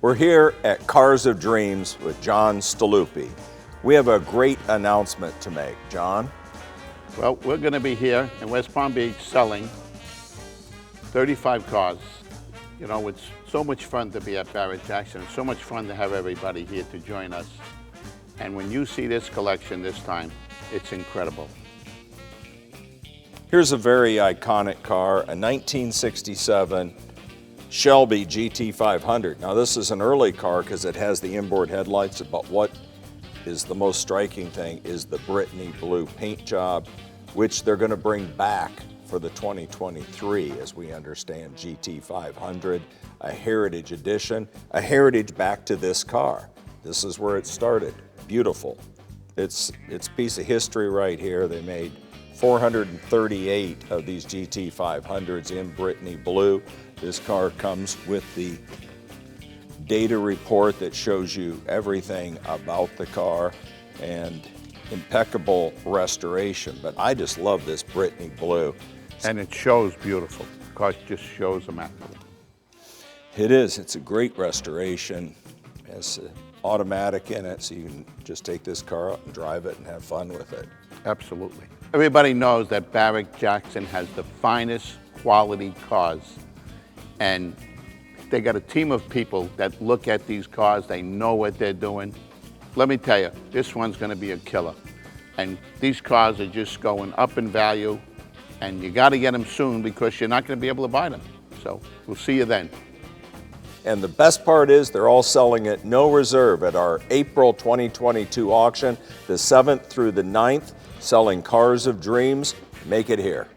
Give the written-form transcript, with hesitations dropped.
We're here at Cars of Dreams with John Staluppi. We have a great announcement to make. John? Well, we're going to be here in West Palm Beach selling 35 cars. You know, it's so much fun to be at Barrett-Jackson. It's so much fun to have everybody here to join us. And when you see this collection this time, it's incredible. Here's a very iconic car, a 1967 Shelby GT500. Now this is an early car because it has the inboard headlights, but what is the most striking thing is the Brittany Blue paint job, which they're going to bring back for the 2023, as we understand, GT500, a heritage edition, a heritage back to this car. This is where it started. Beautiful. It's a piece of history right here. They made 438 of these GT500s in Brittany Blue. This car comes with the data report that shows you everything about the car and impeccable restoration. But I just love this Brittany Blue. And it shows beautiful. The car just shows immaculate. It is. It's a great restoration. It's an automatic in it, so you can just take this car out and drive it and have fun with it. Absolutely. Everybody knows that Barrett-Jackson has the finest quality cars. And they got a team of people that look at these cars, they know what they're doing. Let me tell you, this one's gonna be a killer. And these cars are just going up in value, and you gotta get them soon because you're not gonna be able to buy them. So we'll see you then. And the best part is they're all selling at no reserve at our April 2022 auction, the 7th through the 9th, selling Cars of Dreams. Make it here.